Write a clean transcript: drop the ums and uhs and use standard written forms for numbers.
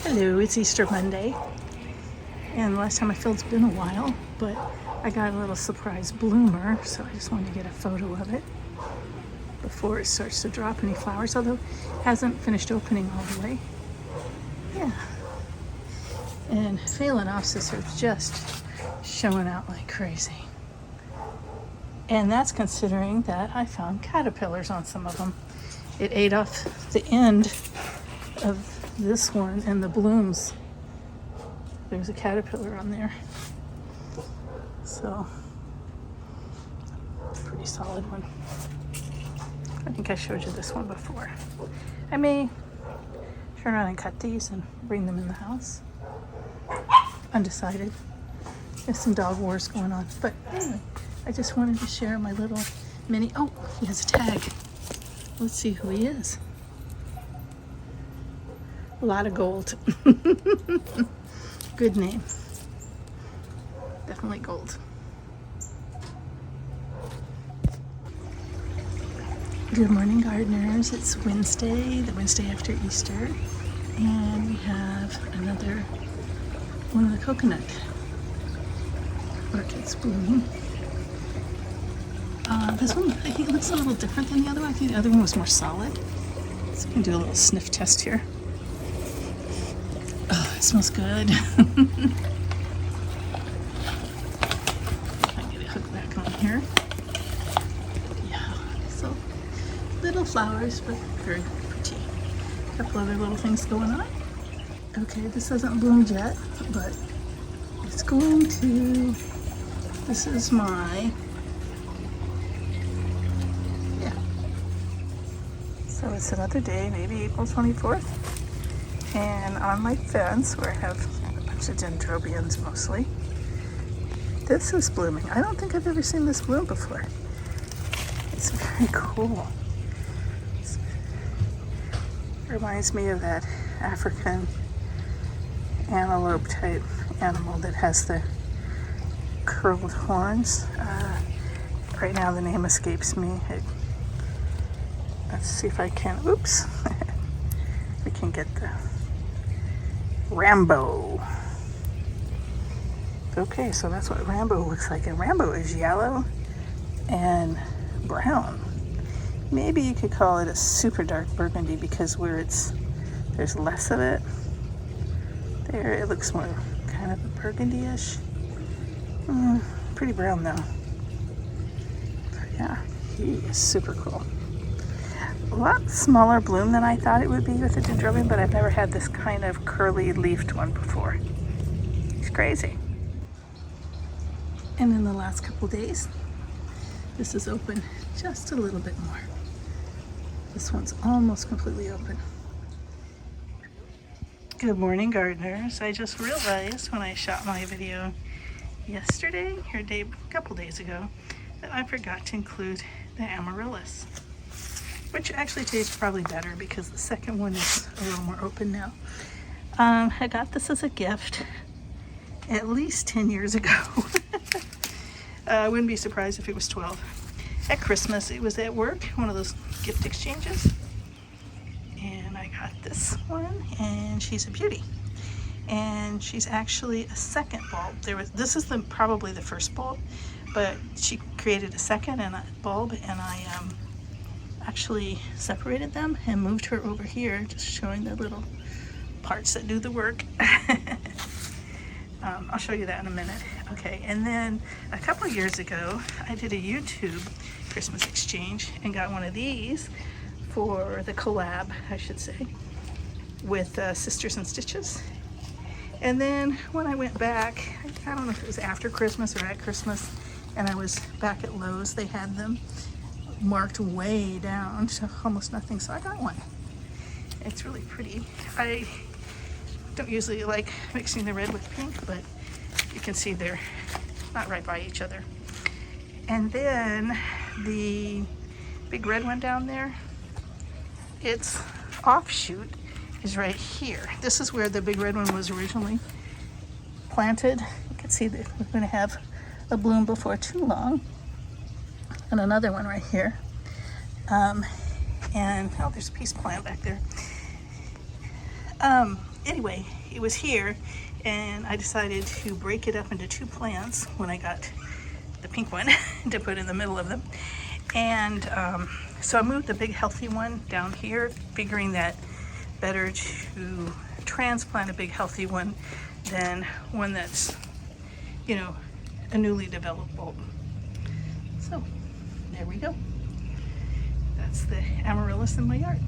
Hello, it's Easter Monday, and the last time I filmed it's been a while, but I got a little surprise bloomer, so I just wanted to get a photo of it before it starts to drop any flowers, although it hasn't finished opening all the way. Yeah. And Phalaenopsis are just showing out like crazy. And that's considering that I found caterpillars on some of them. It ate off the end of this one and the blooms. There's a caterpillar on there. So, pretty solid one. I think I showed you this one before. I may turn around and cut these and bring them in the house. Undecided. There's some dog wars going on. But anyway, I just wanted to share my little mini, oh, he has a tag. Let's see who he is. A lot of gold. Good name. Definitely gold. Good morning, gardeners. It's Wednesday, the Wednesday after Easter, and we have another one of the coconut orchids blooming. This one, I think, looks a little different than the other one. I think the other one was more solid. So we can do a little sniff test here. Oh, it smells good. I get it hooked back on here. Yeah, so little flowers, but very pretty. A couple other little things going on. Okay, this hasn't bloomed yet, but it's going to. This is my. Yeah. So it's another day, maybe April 24th. And on my fence, where I have a bunch of Dynadrobians mostly, this is blooming. I don't think I've ever seen this bloom before. It's very cool. It reminds me of that African antelope type animal that has the curled horns. Right now the name escapes me. Let's see if I can, oops. We can get the Rambo. Okay, so that's what Rambo looks like. And Rambo is yellow and brown. Maybe you could call it a super dark burgundy because where there's less of it. There, it looks more kind of a burgundy-ish. Pretty brown though. But yeah, he is super cool. A lot smaller bloom than I thought it would be with the Dendrobium, but I've never had this kind of curly leafed one before. It's crazy. And in the last couple days, this is open just a little bit more. This one's almost completely open. Good morning, gardeners. I just realized when I shot my video yesterday, or a couple days ago, that I forgot to include the Amaryllis. Which actually tastes probably better because the second one is a little more open now. I got this as a gift at least 10 years ago. I wouldn't be surprised if it was 12. At Christmas, it was at work, one of those gift exchanges. And I got this one, and she's a beauty. And she's actually a second bulb. This is probably the first bulb, but she created a second bulb, and I actually separated them and moved her over here, just showing the little parts that do the work. I'll show you that in a minute. Okay, and then a couple of years ago, I did a YouTube Christmas exchange and got one of these for the collab, I should say, with Sisters and Stitches. And then when I went back, I don't know if it was after Christmas or at Christmas, and I was back at Lowe's, they had them marked way down to almost nothing, so I got one. It's really pretty. I don't usually like mixing the red with pink, but you can see they're not right by each other. And then the big red one down there, its offshoot is right here. This is where the big red one was originally planted. You can see that we're going to have a bloom before too long. And another one right here. And oh, there's a peace plant back there. anyway, it was here, and I decided to break it up into 2 plants when I got the pink one to put in the middle of them. And so I moved the big healthy one down here, figuring that better to transplant a big healthy one than one that's, you know, a newly developed bulb. So there we go. That's the Amaryllis in my yard.